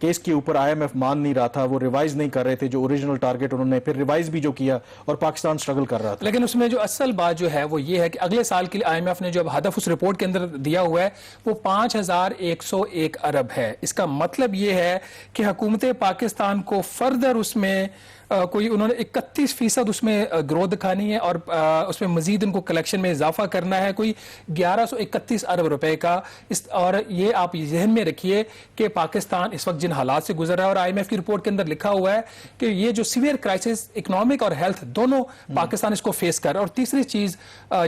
کہ اس کے اوپر IMF مان نہیں رہا تھا, وہ ریوائز نہیں کر رہے تھے جو اوریجنل ٹارگٹ انہوں نے, پھر ریوائز بھی جو کیا اور پاکستان سٹرگل کر رہا تھا. لیکن اس میں جو اصل بات جو ہے وہ یہ ہے کہ اگلے سال کے لیے IMF نے جو اب ہدف اس رپورٹ کے اندر دیا ہوا ہے وہ 5101 ارب ہے. اس کا مطلب یہ ہے کہ حکومت پاکستان کو فردر اس میں کوئی انہوں نے 31% اس میں گروتھ دکھانی ہے اور اس میں مزید ان کو کلیکشن میں اضافہ کرنا ہے کوئی 1131 ارب روپے کا. اور یہ آپ ذہن میں رکھیے کہ پاکستان اس وقت جن حالات سے گزر رہا ہے, اور IMF کی رپورٹ کے اندر لکھا ہوا ہے کہ یہ جو سیویئر کرائسس اکنامک اور ہیلتھ دونوں پاکستان اس کو فیس کر رہا ہے. اور تیسری چیز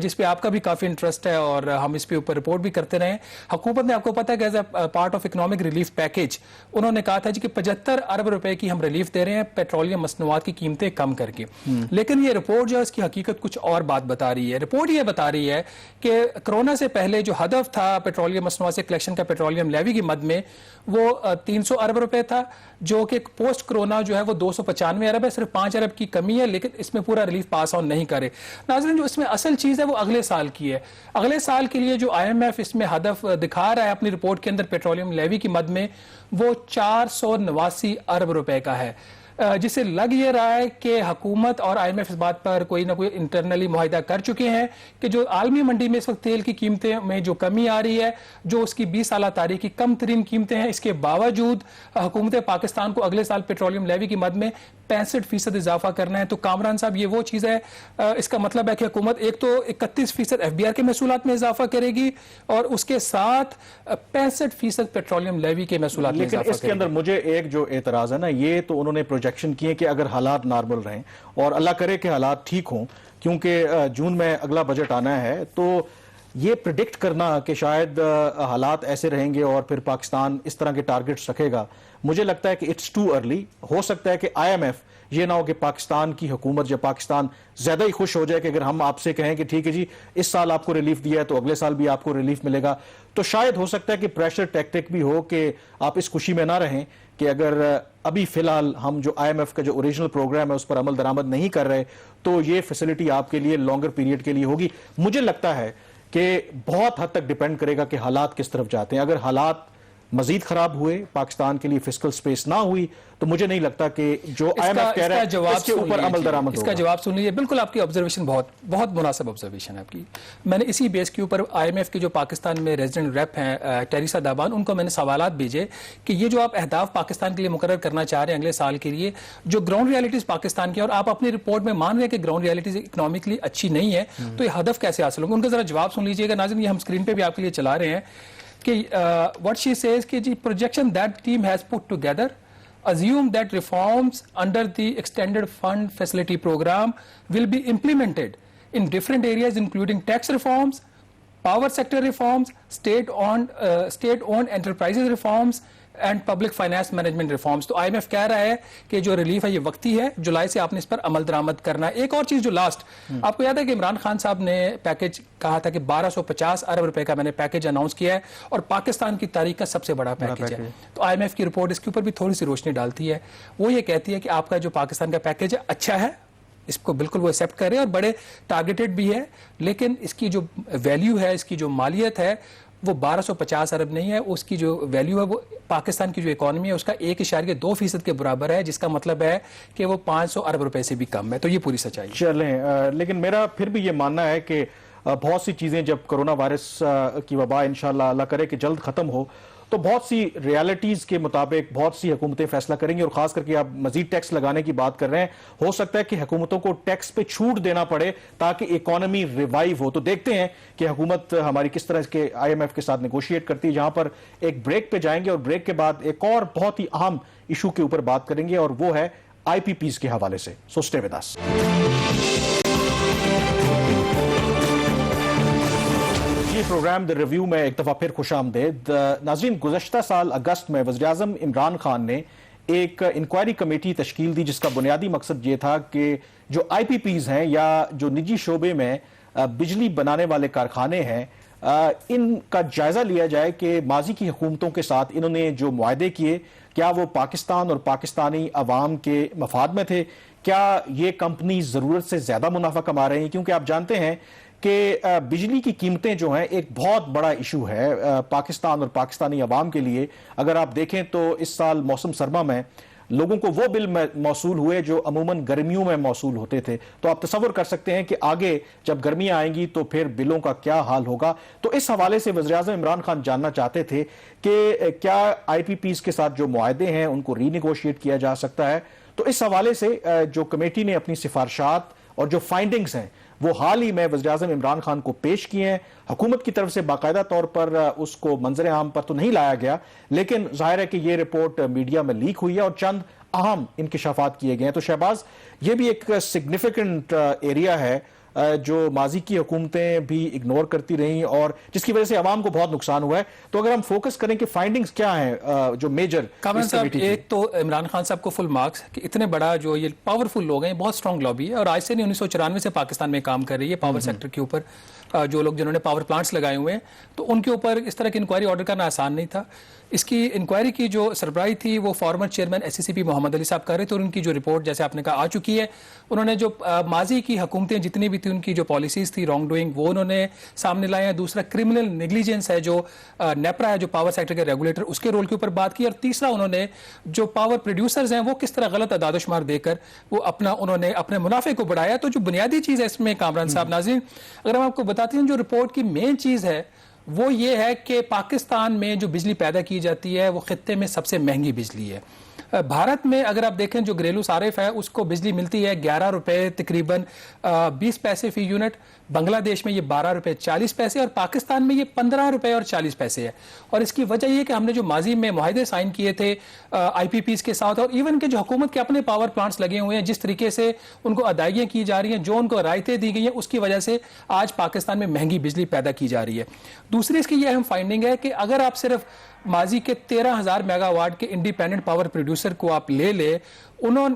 جس پہ آپ کا بھی کافی انٹرسٹ ہے اور ہم اس پہ اوپر رپورٹ بھی کرتے رہے, حکومت نے آپ کو پتا ہے کہ as a part of economic relief package انہوں نے کہا تھا جی کہ 75 ارب روپے کی ہم ریلیف دے رہے ہیں پیٹرولیم مصنوعات کی قیمتیں کم کر کے. لیکن یہ رپورٹ جو ہے اس کی حقیقت کچھ اور بات بتا رہی ہے. رپورٹ یہ بتا رہی ہے کہ کرونا سے پہلے جو ہدف تھا پیٹرولیم مصنوعات سے کلیکشن کا پیٹرولیم لیوی کی مد میں وہ 300 ارب روپے تھا, جو کہ پوسٹ کرونا جو ہے وہ 295 ارب ہے, صرف 5 ارب کی کمی ہے, لیکن اس میں پورا ریلیف پاس آن نہیں کرے. ناظرین جو اس میں اصل چیز ہے وہ اگلے سال کی ہے. اگلے سال کے لیے جو IMF اس میں ہدف دکھا رہا ہے اپنی رپورٹ کے اندر پیٹرولیم لیوی کی مد میں وہ 489 ارب روپے کا ہے, جسے لگ یہ رہا ہے کہ حکومت اور IMF اس بات پر کوئی نہ کوئی انٹرنلی معاہدہ کر چکے ہیں کہ جو عالمی منڈی میں اس وقت تیل کی قیمتیں میں جو کمی آ رہی ہے, جو اس کی 20 سالہ تاریخ کی کم ترین قیمتیں ہیں, اس کے باوجود حکومت پاکستان کو اگلے سال پیٹرولیم لیوی کی مد میں 65% اضافہ کرنا ہے. تو کامران صاحب یہ وہ چیز ہے, اس کا مطلب ہے کہ حکومت ایک تو 31% FBR کے محصولات میں اضافہ کرے گی اور اس کے ساتھ 65% پیٹرولیم لیوی کے محصولات میں اضافہ کرے گی. لیکن اس کے اندر مجھے ایک جو اعتراض ہے نا, یہ تو انہوں نے پروجیکشن کیے کہ اگر حالات نارمل رہیں اور اللہ کرے کہ حالات ٹھیک ہوں, کیونکہ جون میں اگلا بجٹ آنا ہے, تو یہ پریڈکٹ کرنا کہ شاید حالات ایسے رہیں گے اور پھر پاکستان اس طرح کے ٹارگٹس رکھے گا, مجھے لگتا ہے کہ اٹس ٹو ارلی. ہو سکتا ہے کہ IMF یہ نہ ہو کہ پاکستان کی حکومت یا پاکستان زیادہ ہی خوش ہو جائے کہ اگر ہم آپ سے کہیں کہ ٹھیک ہے جی اس سال آپ کو ریلیف دیا ہے تو اگلے سال بھی آپ کو ریلیف ملے گا, تو شاید ہو سکتا ہے کہ پریشر ٹیکٹک بھی ہو کہ آپ اس خوشی میں نہ رہیں کہ اگر ابھی فی الحال ہم جو IMF کا جو اوریجنل پروگرام ہے اس پر عمل درآمد نہیں کر رہے تو یہ فیسلٹی آپ کے لیے لانگر پیریڈ کے لیے ہوگی. مجھے لگتا ہے کہ بہت حد تک ڈیپینڈ کرے گا کہ حالات کس طرف جاتے ہیں. اگر حالات مزید خراب ہوئے, پاکستان کے لیے فسکل سپیس نہ ہوئی, تو مجھے نہیں لگتا کہ جو IMF کہہ رہا ہے اس کے اوپر عمل درآمد ہوگا. اس کا جواب سن لیجیے. بالکل آپ کی آبزرویشن بہت مناسب آبزرویشن ہے آپ کی. میں نے اسی بیس کے اوپر IMF کے جو پاکستان میں ریزیڈنٹ ریپ ہیں ٹیریسا دابان, ان کو میں نے سوالات بھیجے کہ یہ جو آپ اہداف پاکستان کے لیے مقرر کرنا چاہ رہے ہیں اگلے سال کے لیے, جو گراؤنڈ ریالٹیز پاکستان کی, اور آپ اپنی رپورٹ میں مان رہے ہیں کہ گراؤنڈ ریالٹیز اکنامکلی اچھی نہیں ہے, تو یہ ہدف کیسے حاصل ہوں گے؟ ان کا ذرا جواب سن لیجیے گا. ناظرین یہ ہم اسکرین پہ بھی آپ کے لیے چلا رہے ہیں کہ what she says کہ جی projection that team has put together assume that reforms under the extended fund facility program will be implemented in different areas including tax reforms, power sector reforms, state-owned enterprises reforms and public finance management reforms. تو IMF کہہ رہا ہے کہ جو relief ہے یہ وقتی ہے, جولائی سے آپ نے اس پر عمل درآمد کرنا ہے. ایک اور چیز جو لاسٹ آپ کو یاد ہے کہ عمران خان صاحب نے پیکج کہا تھا کہ 1250 ارب روپے کا میں نے پیکج اناؤنس کیا ہے اور پاکستان کی تاریخ کا سب سے بڑا پیکج ہے. تو IMF کی رپورٹ اس کے اوپر بھی تھوڑی سی روشنی ڈالتی ہے. وہ یہ کہتی ہے کہ آپ کا جو پاکستان کا پیکج ہے اچھا ہے, اس کو بالکل وہ ایکسیپٹ کر رہے ہیں اور بڑے ٹارگیٹڈ بھی ہے, لیکن اس کی جو ویلیو ہے, اس کی جو مالیت ہے وہ 1250 ارب نہیں ہے. اس کی جو ویلیو ہے وہ پاکستان کی جو اکانومی ہے اس کا 1.2% کے برابر ہے, جس کا مطلب ہے کہ وہ 500 ارب روپے سے بھی کم ہے. تو یہ پوری سچائی ہے. چلیں, لیکن میرا پھر بھی یہ ماننا ہے کہ بہت سی چیزیں جب کرونا وائرس کی وبا انشاءاللہ اللہ کرے کہ جلد ختم ہو تو بہت سی ریالٹیز کے مطابق بہت سی حکومتیں فیصلہ کریں گی, اور خاص کر کے آپ مزید ٹیکس لگانے کی بات کر رہے ہیں, ہو سکتا ہے کہ حکومتوں کو ٹیکس پہ چھوٹ دینا پڑے تاکہ اکانومی ریوائیو ہو. تو دیکھتے ہیں کہ حکومت ہماری کس طرح کے IMF کے ساتھ نیگوشیٹ کرتی ہے. جہاں پر ایک بریک پہ جائیں گے اور بریک کے بعد ایک اور بہت ہی اہم ایشو کے اوپر بات کریں گے, اور وہ ہے IPPs کے حوالے سے. So stay with us. Programme the review میں ایک دفعہ پھر خوش آمدید. ناظرین, گزشتہ سال اگست میں وزیراعظم عمران خان نے ایک انکوائری کمیٹی تشکیل دی جس کا بنیادی مقصد یہ تھا کہ جو IPPs ہیں یا جو نجی شعبے میں بجلی بنانے والے کارخانے ہیں, ان کا جائزہ لیا جائے کہ ماضی کی حکومتوں کے ساتھ انہوں نے جو معاہدے کیے کیا وہ پاکستان اور پاکستانی عوام کے مفاد میں تھے, کیا یہ کمپنی ضرورت سے زیادہ منافع کما رہی ہیں. کیونکہ آپ جانتے ہیں کہ بجلی کی قیمتیں جو ہیں ایک بہت بڑا ایشو ہے پاکستان اور پاکستانی عوام کے لیے. اگر آپ دیکھیں تو اس سال موسم سرما میں لوگوں کو وہ بل موصول ہوئے جو عموماً گرمیوں میں موصول ہوتے تھے. تو آپ تصور کر سکتے ہیں کہ آگے جب گرمیاں آئیں گی تو پھر بلوں کا کیا حال ہوگا. تو اس حوالے سے وزیراعظم عمران خان جاننا چاہتے تھے کہ کیا آئی پی پیز کے ساتھ جو معاہدے ہیں ان کو ری نیگوشیٹ کیا جا سکتا ہے. تو اس حوالے سے جو کمیٹی نے اپنی سفارشات اور جو فائنڈنگز ہیں وہ حال ہی میں وزیراعظم عمران خان کو پیش کیے ہیں. حکومت کی طرف سے باقاعدہ طور پر اس کو منظر عام پر تو نہیں لایا گیا, لیکن ظاہر ہے کہ یہ رپورٹ میڈیا میں لیک ہوئی ہے اور چند اہم انکشافات کیے گئے ہیں. تو شہباز, یہ بھی ایک سگنیفیکنٹ ایریا ہے جو ماضی کی حکومتیں بھی اگنور کرتی رہیں اور جس کی وجہ سے عوام کو بہت نقصان ہوا ہے. تو اگر ہم فوکس کریں کہ فائنڈنگز کیا ہیں جو میجر کامران صاحب, ایک تو عمران خان صاحب کو فل مارکس کہ اتنے بڑا جو یہ پاورفل لوگ ہیں, بہت سٹرونگ لابی ہے اور آج سے نہیں 1994 سے پاکستان میں کام کر رہی ہے پاور سیکٹر کے اوپر. جو لوگ جنہوں نے پاور پلانٹس لگائے ہوئے ہیں تو ان کے اوپر اس طرح کی انکوائری آرڈر کرنا آسان نہیں تھا. اس کی انکوائری کی جو سربراہی تھی وہ فارمر چیئرمین ایس سی سی پی محمد علی صاحب کر رہے تھے اور ان کی جو رپورٹ جیسے آپ نے کہا آ چکی ہے. انہوں نے جو ماضی کی حکومتیں جتنی بھی تھی ان کی جو پالیسیز تھی رانگ ڈوئنگ وہ انہوں نے سامنے لائے ہیں. دوسرا کرمنل نیگلیجنس ہے جو نیپرا ہے جو پاور سیکٹر کے ریگولیٹر, اس کے رول کے اوپر بات کی. اور تیسرا انہوں نے جو پاور پروڈیوسرز ہیں وہ کس طرح غلط اعداد و شمار دے کر وہ انہوں نے اپنے منافع کو بڑھایا. تو جو بنیادی چیز ہے اس میں کامران صاحب, ناظرین اگر ہم آپ کو بتاتے ہیں جو رپورٹ کی مین چیز ہے وہ یہ ہے کہ پاکستان میں جو بجلی پیدا کی جاتی ہے وہ خطے میں سب سے مہنگی بجلی ہے. بھارت میں اگر آپ دیکھیں جو گھریلو صارف ہے اس کو بجلی ملتی ہے 11 روپے تقریباً 20 پیسے فی یونٹ, بنگلہ دیش میں یہ 12 روپے 40 پیسے اور پاکستان میں یہ 15 روپے اور 40 پیسے ہے. اور اس کی وجہ یہ کہ ہم نے جو ماضی میں معاہدے سائن کیے تھے آئی پی پیز کے ساتھ اور ایون کہ جو حکومت کے اپنے پاور پلانٹس لگے ہوئے ہیں جس طریقے سے ان کو ادائیگیاں کی جا رہی ہیں, جو ان کو رعایتیں دی گئی ہیں, اس کی وجہ سے آج پاکستان میں مہنگی بجلی پیدا کی جا رہی ہے. دوسری اس کی یہ اہم فائنڈنگ ہے کہ اگر آپ صرف ماضی کے 13,000 میگا واٹ کے انڈیپینڈنٹ پاور پروڈیوسر کو آپ لے لے, انہوں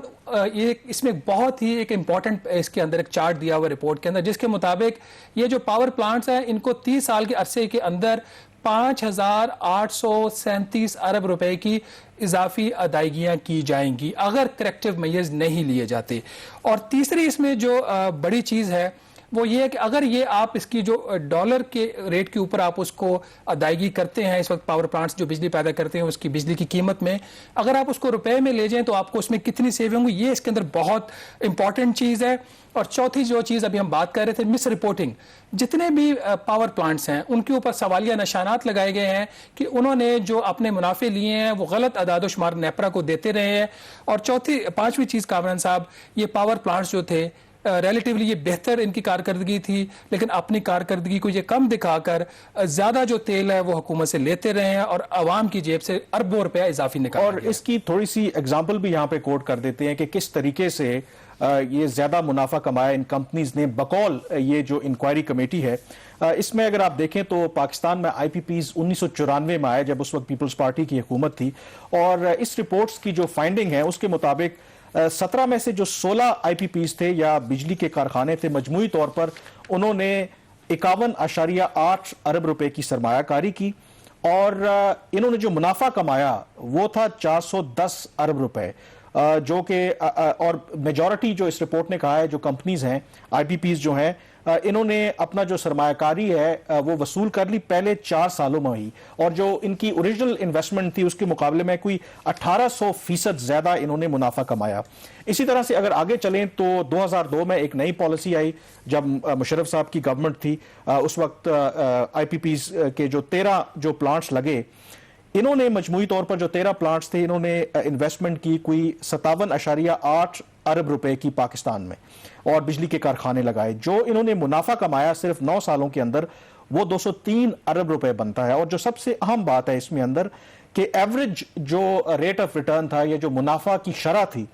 یہ اس میں بہت ہی ایک امپورٹنٹ اس کے اندر ایک چارٹ دیا ہوا رپورٹ کے اندر جس کے مطابق یہ جو پاور پلانٹس ہیں ان کو 30 سال کے عرصے کے اندر 5,837 ارب روپے کی اضافی ادائیگیاں کی جائیں گی اگر کریکٹیو میئرز نہیں لیے جاتے. اور تیسری اس میں جو بڑی چیز ہے وہ یہ ہے کہ اگر یہ آپ اس کی جو ڈالر کے ریٹ کے اوپر آپ اس کو ادائیگی کرتے ہیں اس وقت پاور پلانٹس جو بجلی پیدا کرتے ہیں اس کی بجلی کی قیمت میں, اگر آپ اس کو روپے میں لے جائیں تو آپ کو اس میں کتنی سیونگ ہوگی, یہ اس کے اندر بہت امپورٹنٹ چیز ہے. اور چوتھی جو چیز ابھی ہم بات کر رہے تھے مس رپورٹنگ, جتنے بھی پاور پلانٹس ہیں ان کے اوپر سوالیہ نشانات لگائے گئے ہیں کہ انہوں نے جو اپنے منافع لیے ہیں وہ غلط اعداد و شمار نیپرا کو دیتے رہے ہیں. اور پانچویں چیز کامران صاحب, یہ پاور پلانٹس جو تھے ریلیٹیولی یہ بہتر ان کی کارکردگی تھی لیکن اپنی کارکردگی کو یہ کم دکھا کر زیادہ جو تیل ہے وہ حکومت سے لیتے رہے ہیں اور عوام کی جیب سے اربوں روپیہ اضافی نکالا. اور اس کی تھوڑی سی ایگزامپل بھی یہاں پہ کوٹ کر دیتے ہیں کہ کس طریقے سے یہ زیادہ منافع کمایا ان کمپنیز نے بقول یہ جو انکوائری کمیٹی ہے. اس میں اگر آپ دیکھیں تو پاکستان میں آئی پی پیز 1994 میں آئے جب اس وقت پیپلز پارٹی کی حکومت تھی, اور اس رپورٹس کی جو فائنڈنگ ہے اس کے مطابق 17 میں سے جو 16 آئی پی پیز تھے یا بجلی کے کارخانے تھے مجموعی طور پر انہوں نے 51.8 ارب روپے کی سرمایہ کاری کی اور انہوں نے جو منافع کمایا وہ تھا 410 ارب روپے, جو کہ اور میجورٹی جو اس رپورٹ نے کہا ہے جو کمپنیز ہیں آئی پی پیز جو ہیں انہوں نے اپنا جو سرمایہ کاری ہے وہ وصول کر لی پہلے 4 سالوں میں ہی, اور جو ان کی اوریجنل انویسٹمنٹ تھی اس کے مقابلے میں کوئی 1800% زیادہ انہوں نے منافع کمایا. اسی طرح سے اگر آگے چلیں تو 2002 میں ایک نئی پالیسی آئی جب مشرف صاحب کی گورنمنٹ تھی, اس وقت آئی پی پیز کے جو 13 جو پلانٹس لگے انہوں نے مجموعی طور پر جو 13 پلانٹس تھے انہوں نے انویسٹمنٹ کی کوئی 57.8 ارب روپے کی پاکستان میں اور بجلی کے کارخانے لگائے. جو انہوں نے منافع کمایا صرف 9 سالوں کے اندر وہ 203 ارب روپے بنتا ہے. اور جو سب سے اہم بات ہے اس میں اندر کہ ایوریج جو ریٹ آف ریٹرن تھا یا جو منافع کی شرح تھی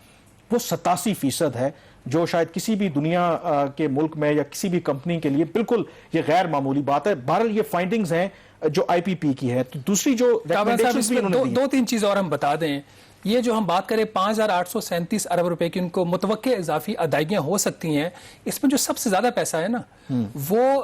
وہ 87% ہے, جو شاید کسی بھی دنیا کے ملک میں یا کسی بھی کمپنی کے لیے بالکل یہ غیر معمولی بات ہے. بہرحال یہ فائنڈنگز ہیں جو آئی پی پی کی ہے. تو دوسری جو دو تین چیز اور ہم بتا دیں, یہ جو ہم بات کریں 5,837 ارب روپے کی ان کو متوقع اضافی ادائیگیاں ہو سکتی ہیں, اس میں جو سب سے زیادہ پیسہ ہے نا وہ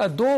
2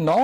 9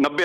90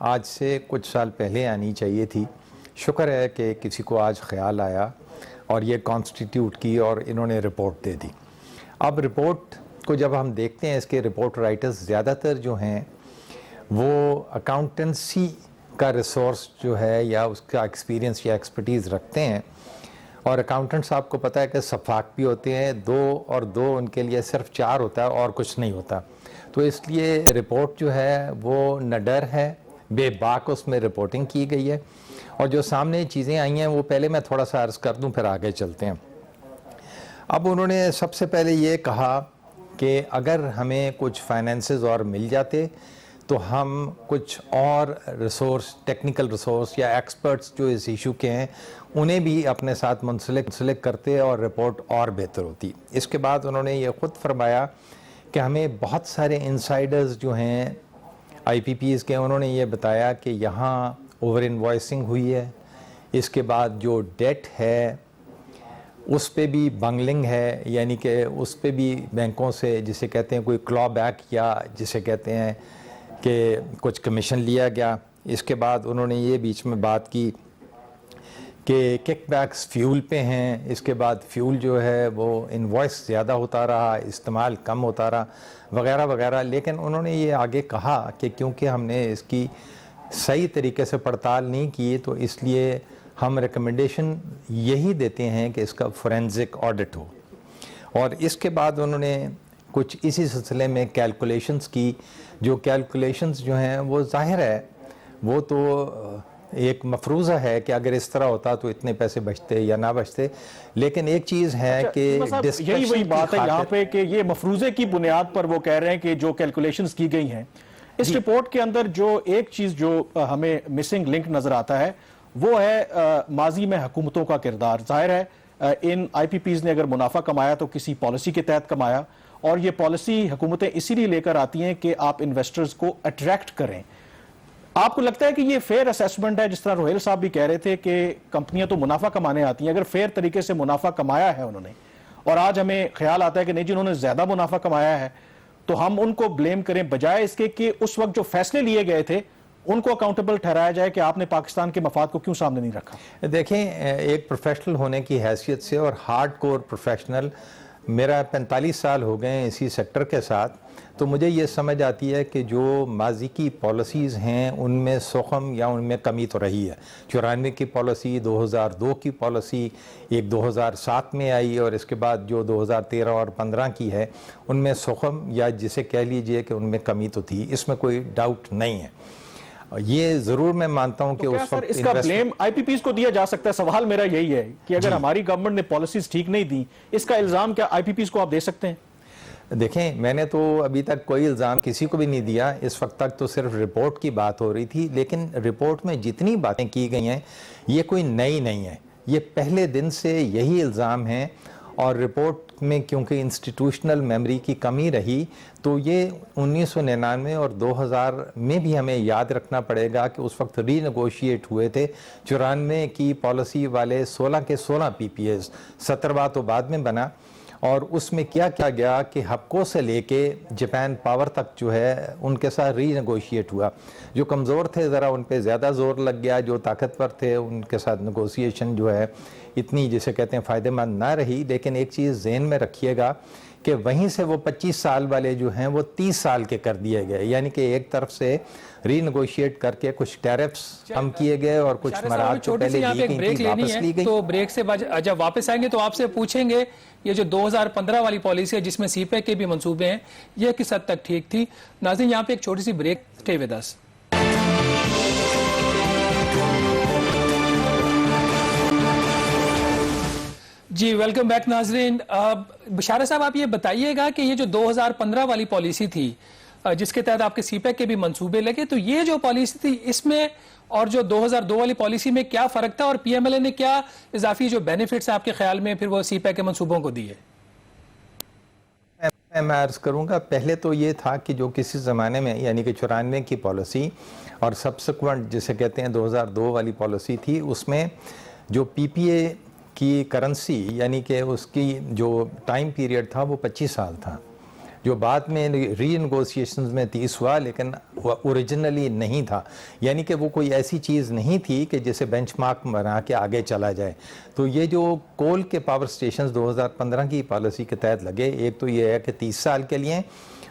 آج سے کچھ سال پہلے آنی چاہیے تھی. شکر ہے کہ کسی کو آج خیال آیا اور یہ کانسٹیٹیوٹ کی اور انہوں نے رپورٹ دے دی. اب رپورٹ کو جب ہم دیکھتے ہیں، اس کے رپورٹ رائٹرز زیادہ تر جو ہیں وہ اکاؤنٹنسی کا ریسورس جو ہے یا اس کا ایکسپیرینس یا ایکسپرٹیز رکھتے ہیں، اور اکاؤنٹنٹس آپ کو پتہ ہے کہ صفاق بھی ہوتے ہیں، 2 اور 2 ان کے لیے صرف 4 ہوتا ہے اور کچھ نہیں ہوتا. تو اس لیے رپورٹ جو ہے وہ نہ ڈر ہے، بے باک اس میں رپورٹنگ کی گئی ہے. اور جو سامنے چیزیں آئی ہیں وہ پہلے میں تھوڑا سا عرض کر دوں، پھر آگے چلتے ہیں. اب انہوں نے سب سے پہلے یہ کہا کہ اگر ہمیں کچھ فائنینسز اور مل جاتے تو ہم کچھ اور ریسورس، ٹیکنیکل ریسورس یا ایکسپرٹس جو اس ایشو کے ہیں انہیں بھی اپنے ساتھ منسلک کرتے اور رپورٹ اور بہتر ہوتی. اس کے بعد انہوں نے یہ خود فرمایا کہ ہمیں بہت سارے انسائڈرز جو ہیں آئی پی پیز کے، انہوں نے یہ بتایا کہ یہاں اوور انوائسنگ ہوئی ہے، اس کے بعد جو ڈیٹ ہے اس پہ بھی بنگلنگ ہے، یعنی کہ اس پہ بھی بینکوں سے جسے کہتے ہیں کوئی کلا بیک یا جسے کہتے ہیں کہ کچھ کمیشن لیا گیا. اس کے بعد انہوں نے یہ بیچ میں بات کی کہ کک بیکس فیول پہ ہیں، اس کے بعد فیول جو ہے وہ انوائس زیادہ ہوتا رہا، استعمال کم ہوتا رہا وغیرہ وغیرہ. لیکن انہوں نے یہ آگے کہا کہ کیونکہ ہم نے اس کی صحیح طریقے سے پڑتال نہیں کی تو اس لیے ہم ریکمنڈیشن یہی دیتے ہیں کہ اس کا فورینزک آڈٹ ہو. اور اس کے بعد انہوں نے کچھ اسی سلسلے میں کیلکولیشنز کی، جو کیلکولیشنز جو ہیں وہ ظاہر ہے وہ تو ایک مفروضہ ہے کہ اگر اس طرح ہوتا تو اتنے پیسے بچتے یا نہ بچتے. لیکن ایک چیز ہے کہ یہی وہی بات ہے یہاں پہ کہ یہ مفروضے کی بنیاد پر وہ کہہ رہے ہیں کہ جو کیلکولیشنز کی گئی ہیں اس رپورٹ کے اندر جو ایک چیز جو ہمیں مسنگ لنک نظر آتا ہے وہ ہے ماضی میں حکومتوں کا کردار. ظاہر ہے ان آئی پی پیز نے اگر منافع کمایا تو کسی پالیسی کے تحت کمایا، اور یہ پالیسی حکومتیں اسی لیے لے کر آتی ہیں کہ آپ انویسٹرز کو اٹریکٹ کریں. آپ کو لگتا ہے کہ یہ فیئر اسیسمنٹ ہے؟ جس طرح روہیل صاحب بھی کہہ رہے تھے کہ کمپنیاں تو منافع کمانے آتی ہیں، اگر فیئر طریقے سے منافع کمایا ہے انہوں نے اور آج ہمیں خیال آتا ہے کہ نہیں جنہوں نے زیادہ منافع کمایا ہے تو ہم ان کو بلیم کریں بجائے اس کے کہ اس وقت جو فیصلے لیے گئے تھے ان کو اکاؤنٹیبل ٹھہرایا جائے کہ آپ نے پاکستان کے مفاد کو کیوں سامنے نہیں رکھا؟ دیکھیں، ایک پروفیشنل ہونے کی حیثیت سے اور ہارڈ کور پروفیشنل، میرا 45 سال ہو گئے اسی سیکٹر کے ساتھ، تو مجھے یہ سمجھ آتی ہے کہ جو ماضی کی پالیسیز ہیں ان میں سخم یا ان میں کمی تو رہی ہے. 94 کی پالیسی، 2002 کی پالیسی، ایک 2007 میں آئی اور اس کے بعد جو 2013 اور 15 کی ہے ان میں سخم یا جسے کہہ لیجئے کہ ان میں کمی تو تھی، اس میں کوئی ڈاؤٹ نہیں ہے. یہ ضرور میں مانتا ہوں کہ اس وقت اس کا بلیم آئی پی پیز کو دیا جا سکتا ہے؟ سوال میرا یہی ہے کہ اگر ہماری گورنمنٹ نے پالیسیز ٹھیک نہیں دی، اس کا الزام کیا آئی پی پیز کو آپ دے سکتے ہیں؟ دیکھیں، میں نے تو ابھی تک کوئی الزام کسی کو بھی نہیں دیا. اس وقت تک تو صرف رپورٹ کی بات ہو رہی تھی، لیکن رپورٹ میں جتنی باتیں کی گئی ہیں یہ کوئی نئی نہیں ہے، یہ پہلے دن سے یہی الزام ہیں. اور رپورٹ میں کیونکہ انسٹیٹیوشنل میموری کی کمی رہی تو یہ 1999 اور 2000 میں بھی ہمیں یاد رکھنا پڑے گا کہ اس وقت ری نیگوشیٹ ہوئے تھے 94 کی پالیسی والے 16 کے 16 پی پی ایز، 17واں تو بعد میں بنا. اور اس میں کیا کیا گیا کہ ہپکو سے لے کے جاپان پاور تک جو ہے ان کے ساتھ ری نیگوشیٹ ہوا. جو کمزور تھے ذرا ان پہ زیادہ زور لگ گیا، جو طاقتور تھے ان کے ساتھ نیگوشیشن جو ہے اتنی جسے کہتے ہیں فائدہ مند نہ رہی. لیکن ایک چیز ذہن میں رکھیے گا کہ وہیں سے وہ 25 سال والے جو ہیں وہ 30 سال کے کر دیے گئے، یعنی کہ ایک طرف سے ری نیگوشیٹ کر کے کچھ ٹیرفز کم کیے گئے اور کچھ مراد جو پہلے دی گئی تھی واپس لی گئی. تو بریک سے جب واپس آئیں گے تو آپ سے پوچھیں گے یہ جو 2015 والی پالیسی ہے جس میں سی پیک کے بھی منصوبے ہیں یہ کس حد تک ٹھیک تھی. ناظرین، یہاں پہ ایک چھوٹی سی بریک. Stay with us. جی ویلکم بیک ناظرین. بشارہ صاحب آپ یہ بتائیے گا کہ یہ جو 2015 والی پالیسی تھی جس کے تحت آپ کے سی پیک کے بھی منصوبے لگے، تو یہ جو پالیسی تھی اس میں اور جو 2002 والی پالیسی میں کیا فرق تھا اور پی ایم ایل اے نے کیا اضافی جو بینیفٹس ہیں آپ کے خیال میں پھر وہ سی پیک کے منصوبوں کو دیے؟ میں عرض کروں گا، پہلے تو یہ تھا کہ جو کسی زمانے میں یعنی کہ 94 کی پالیسی اور سبسیکوینٹ جسے کہتے ہیں 2002 والی پالیسی تھی، اس میں جو پی پی اے کی کرنسی یعنی کہ اس کی جو ٹائم پیریڈ تھا وہ 25 سال تھا. جو بعد میں ری نیگوسیشنز میں 30 ہوا لیکن اوریجنلی نہیں تھا، یعنی کہ وہ کوئی ایسی چیز نہیں تھی کہ جسے بینچ مارک بنا کے آگے چلا جائے. تو یہ جو کول کے پاور سٹیشنز 2015 کی پالیسی کے تحت لگے، ایک تو یہ ہے کہ 30 سال کے لیے،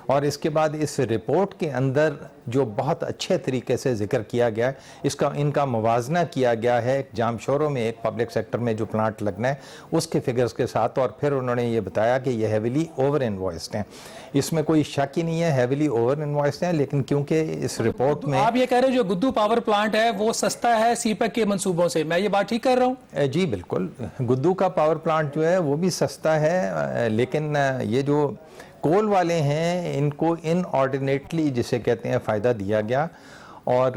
اور اس کے بعد اس رپورٹ کے اندر جو بہت اچھے طریقے سے ذکر کیا گیا ہے، ان کا موازنہ کیا گیا ہے جام شوروں میں ایک پبلک سیکٹر میں جو پلانٹ لگنا ہے اس کے فگرز کے ساتھ، اور پھر انہوں نے یہ بتایا کہ یہ ہیویلی اوور انوائسڈ ہیں. اس میں کوئی شک ہی نہیں ہے، ہیویلی اوور انوائسڈ ہیں، لیکن کیونکہ اس رپورٹ میں آپ یہ کہہ رہے ہیں جو گدو پاور پلانٹ ہے وہ سستا ہے سی پیک کے منصوبوں سے، میں یہ بات ٹھیک کر رہا ہوں؟ جی بالکل، گدو کا پاور پلانٹ جو ہے وہ بھی سستا ہے، لیکن یہ جو کول والے ہیں ان کو ان آرڈینیٹلی جسے کہتے ہیں فائدہ دیا گیا، اور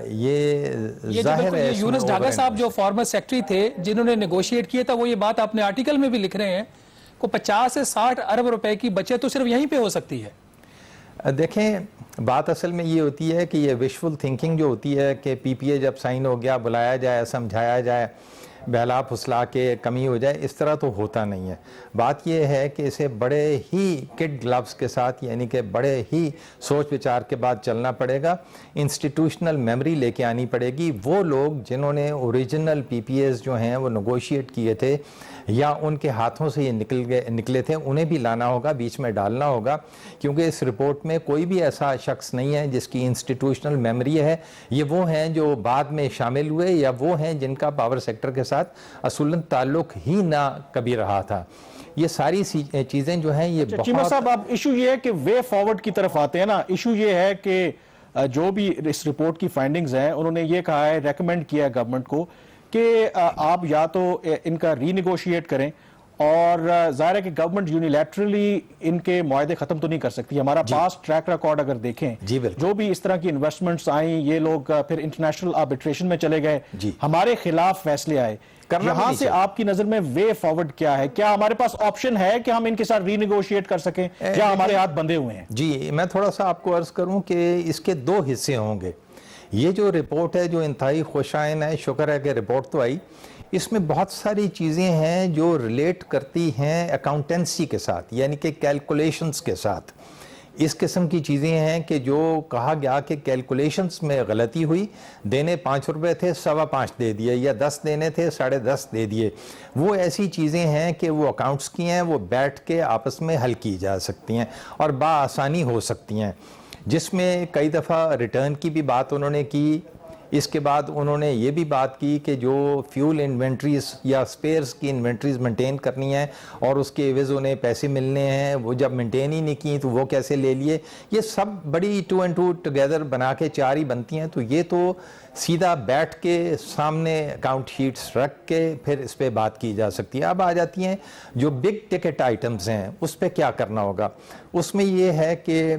یہ ظاہر ہے یونس ڈھاگا صاحب جو فارمر سیکٹری تھے جنہوں نے نیگوشیٹ کیا تھا، وہ یہ بات اپنے آرٹیکل میں بھی لکھ رہے ہیں کو 50 سے 60 ارب روپے کی بچت تو صرف یہیں پہ ہو سکتی ہے. دیکھیں بات اصل میں یہ ہوتی ہے کہ یہ وشفل تھنکنگ جو ہوتی ہے کہ پی پی اے جب سائن ہو گیا بلایا جائے، سمجھایا جائے، بہلا پھسلا کے کمی ہو جائے، اس طرح تو ہوتا نہیں ہے. بات یہ ہے کہ اسے بڑے ہی کڈ گلوز کے ساتھ، یعنی کہ بڑے ہی سوچ وچار کے بعد چلنا پڑے گا. انسٹیٹیوشنل میموری لے کے آنی پڑے گی. وہ لوگ جنہوں نے اوریجنل پی پی ایز جو ہیں وہ نیگوشیٹ کیے تھے یا ان کے ہاتھوں سے یہ نکلے تھے، انہیں بھی لانا ہوگا، بیچ میں ڈالنا ہوگا، کیونکہ اس رپورٹ میں کوئی بھی ایسا شخص نہیں ہے جس کی انسٹیٹیوشنل میموری ہے. یہ وہ ہیں جو بعد میں شامل ہوئے یا وہ ہیں جن کا پاور سیکٹر کے ساتھ اصولاً تعلق ہی نہ کبھی رہا تھا. یہ ساری چیزیں جو ہیں یہ چیمہ صاحب، اب ایشو یہ ہے کہ وے فارورڈ کی طرف آتے ہیں نا. ایشو یہ ہے کہ جو بھی اس رپورٹ کی فائنڈنگز ہیں انہوں نے یہ کہا ہے، ریکمینڈ کیا ہے گورنمنٹ کو کہ آپ یا تو ان کا ری نیگوشیٹ کریں، اور ظاہر ہے کہ گورنمنٹ یونیلیٹرلی ان کے معاہدے ختم تو نہیں کر سکتی. ہمارا پاس ٹریک ریکارڈ اگر دیکھیں، جو بھی اس طرح کی انویسٹمنٹس آئیں یہ لوگ پھر انٹرنیشنل آربیٹریشن میں چلے گئے، ہمارے خلاف فیصلے آئے. یہاں سے آپ کی نظر میں وے فارورڈ کیا ہے؟ کیا ہمارے پاس آپشن ہے کہ ہم ان کے ساتھ ری نیگوشیٹ کر سکیں یا ہمارے ہاتھ بندھے ہوئے ہیں؟ جی میں تھوڑا سا آپ کو عرض کروں کہ اس کے دو حصے ہوں گے. یہ جو رپورٹ ہے جو انتہائی خوشائن ہے، شکر ہے کہ رپورٹ تو آئی. اس میں بہت ساری چیزیں ہیں جو ریلیٹ کرتی ہیں اکاؤنٹنسی کے ساتھ، یعنی کہ کیلکولیشنز کے ساتھ. اس قسم کی چیزیں ہیں کہ جو کہا گیا کہ کیلکولیشنز میں غلطی ہوئی، دینے 5 روپے تھے 5.25 دے دیے، یا 10 دینے تھے 10.5 دے دیے. وہ ایسی چیزیں ہیں کہ وہ اکاؤنٹس کی ہیں، وہ بیٹھ کے آپس میں حل کی جا سکتی ہیں اور بآسانی ہو سکتی ہیں، جس میں کئی دفعہ ریٹرن کی بھی بات انہوں نے کی. اس کے بعد انہوں نے یہ بھی بات کی کہ جو فیول انوینٹریز یا سپیئرز کی انوینٹریز مینٹین کرنی ہے اور اس کے عوض انہیں پیسے ملنے ہیں، وہ جب مینٹین ہی نہیں کی تو وہ کیسے لے لیے. یہ سب بڑی 2 and 2 ٹوگیدر بنا کے 4 ہی بنتی ہیں. تو یہ تو سیدھا بیٹھ کے سامنے اکاؤنٹ شیٹس رکھ کے پھر اس پہ بات کی جا سکتی ہے. اب آ جاتی ہیں جو بگ ٹکٹ آئٹمز ہیں، اس پہ کیا کرنا ہوگا. اس میں یہ ہے کہ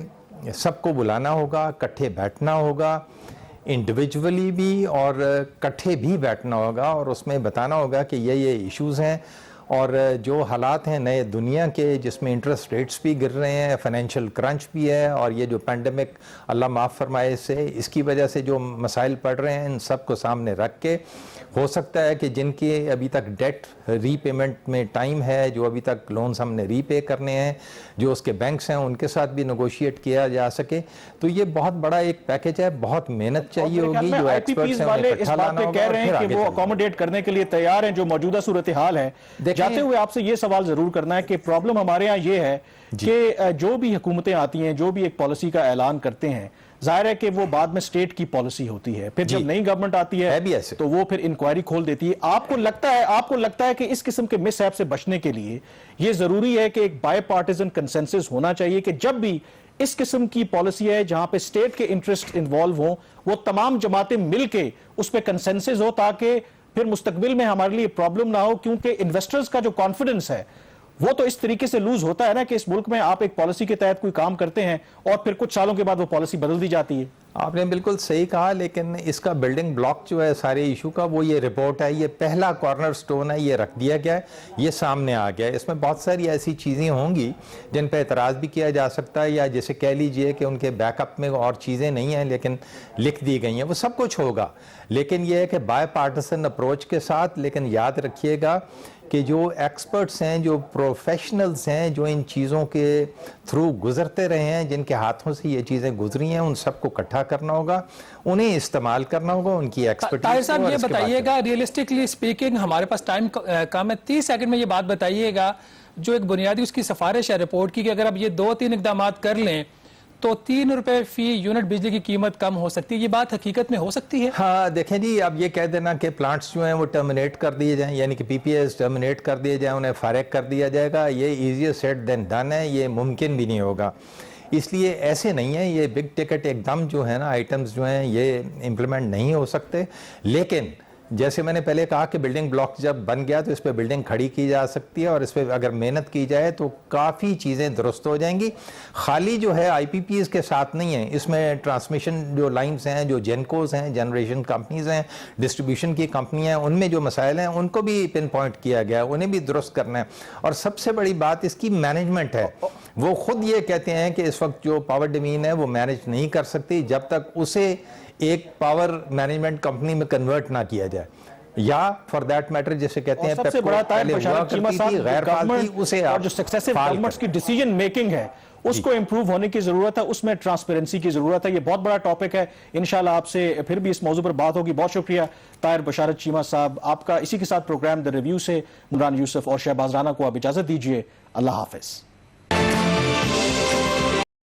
سب کو بلانا ہوگا، اکٹھے بیٹھنا ہوگا، انڈیویجولی بھی اور کٹھے بھی بیٹھنا ہوگا، اور اس میں بتانا ہوگا کہ یہ ایشوز ہیں اور جو حالات ہیں نئے دنیا کے جس میں انٹرسٹ ریٹس بھی گر رہے ہیں، فائنینشیل کرنچ بھی ہے، اور یہ جو پینڈیمک اللہ معاف فرمائے سے اس کی وجہ سے جو مسائل پڑ رہے ہیں، ان سب کو سامنے رکھ کے ہو سکتا ہے کہ جن کے ابھی تک ڈیٹ ری پیمنٹ میں ٹائم ہے، جو ابھی تک لونز ہم نے ری پے کرنے ہیں، جو اس کے بینکس ہیں ان کے ساتھ بھی نیگوشیٹ کیا جا سکے. تو یہ بہت بڑا ایک پیکج ہے، بہت محنت چاہیے ہوگی. جو ایکسپرٹس ہیں انہیں اکٹھا لانا ہوگا، کہہ رہے ہیں کہ وہ اکوموڈیٹ کرنے کے لیے تیار ہیں جو موجودہ صورتحال ہے. جاتے ہوئے آپ سے یہ سوال ضرور کرنا ہے کہ پرابلم ہمارے ہاں یہ ہے کہ جو بھی حکومتیں آتی ہیں، جو بھی ایک پالیسی کا اعلان کرتے ہیں، ظاہر ہے کہ وہ بعد میں سٹیٹ کی پالیسی ہوتی ہے. پھر جب نئی گورنمنٹ آتی ہے تو وہ پھر انکوائری کھول دیتی ہے. آپ کو لگتا ہے کہ اس قسم کے مس ہیپ سے بچنے کے لیے یہ ضروری ہے کہ ایک بائی پارٹیزن کنسنسس ہونا چاہیے کہ جب بھی اس قسم کی پالیسی ہے جہاں پہ سٹیٹ کے انٹرسٹ انوالو ہوں، وہ تمام جماعتیں مل کے اس پہ کنسنسس ہو، تاکہ پھر مستقبل میں ہمارے لیے پرابلم نہ ہو. کیونکہ انویسٹرز کا جو کانفیڈنس ہے وہ تو اس طریقے سے لوز ہوتا ہے نا کہ اس ملک میں آپ ایک پالیسی کے تحت کوئی کام کرتے ہیں اور پھر کچھ سالوں کے بعد وہ پالیسی بدل دی جاتی ہے. آپ نے بالکل صحیح کہا، لیکن اس کا بلڈنگ بلاک جو ہے سارے ایشو کا وہ یہ رپورٹ ہے. یہ پہلا کارنر سٹون ہے، یہ رکھ دیا گیا ہے، یہ سامنے آ گیا ہے. اس میں بہت ساری ایسی چیزیں ہوں گی جن پہ اعتراض بھی کیا جا سکتا ہے، یا جیسے کہہ لیجئے کہ ان کے بیک اپ میں اور چیزیں نہیں ہیں لیکن لکھ دی گئی ہیں. وہ سب کچھ ہوگا، لیکن یہ ہے کہ بائی پارٹیسن اپروچ کے ساتھ. لیکن یاد رکھیے گا کہ جو ایکسپرٹس ہیں, جو پروفیشنلز ہیں, جو ان چیزوں کے تھرو گزرتے رہے ہیں, جن کے ہاتھوں سے یہ چیزیں گزری ہیں, ان سب کو اکٹھا کرنا ہوگا, انہیں استعمال کرنا ہوگا, ان کی ایکسپرٹیز. طاہر صاحب یہ بتائیے گا, ریئلسٹکلی اسپیکنگ ہمارے پاس ٹائم کم ہے, 30 سیکنڈ میں یہ بات بتائیے گا, جو ایک بنیادی اس کی سفارش ہے رپورٹ کی کہ اگر آپ یہ 2-3 اقدامات کر لیں تو 3 روپے فی یونٹ بجلی کی قیمت کم ہو سکتی ہے, یہ بات حقیقت میں ہو سکتی ہے؟ ہاں دیکھیں جی, اب یہ کہہ دینا کہ پلانٹس جو ہیں وہ ٹرمینیٹ کر دیے جائیں, یعنی کہ پی پی ایز ٹرمینیٹ کر دیے جائیں, انہیں فارغ کر دیا جائے گا, یہ ایزیئر سیڈ دین ڈن ہے, یہ ممکن بھی نہیں ہوگا. اس لیے ایسے نہیں ہے, یہ بگ ٹکٹ ایک دم جو ہے نا آئٹمز جو ہیں یہ امپلیمنٹ نہیں ہو سکتے. لیکن جیسے میں نے پہلے کہا کہ بلڈنگ بلاک جب بن گیا تو اس پہ بلڈنگ کھڑی کی جا سکتی ہے, اور اس پہ اگر محنت کی جائے تو کافی چیزیں درست ہو جائیں گی. خالی جو ہے آئی پی پیز کے ساتھ نہیں ہے, اس میں ٹرانسمیشن جو لائنز ہیں, جو جینکوز ہیں, جنریشن کمپنیز ہیں, ڈسٹریبیوشن کی کمپنیاں ہیں, ان میں جو مسائل ہیں ان کو بھی پن پوائنٹ کیا گیا ہے, انہیں بھی درست کرنا ہے. اور سب سے بڑی بات اس کی مینجمنٹ ہے. وہ خود یہ کہتے ہیں کہ اس وقت جو پاور ڈومین ہے وہ مینج نہیں کر سکتی جب تک اسے ایک پاور مینجمنٹ کمپنی میں کنورٹ نہ کیا جائے, یا فار دیٹ میٹر جسے کہتے ہیں سب سے بڑا طاہر بشارت چیمہ صاحب, اور جو سکسیسو گورنمنٹس کی ڈیسیجن میکنگ ہے اس کو امپروو ہونے کی ضرورت ہے, اس میں ٹرانسپیرنسی کی ضرورت ہے. یہ بہت بڑا ٹاپک ہے, انشاءاللہ آپ سے پھر بھی اس موضوع پر بات ہوگی. بہت شکریہ طاہر بشارت چیمہ صاحب آپ کا. اسی کے ساتھ پروگرام دی ریویو سے عمران یوسف اور شہباز رانا کو آپ اجازت دیجیے. اللہ حافظ.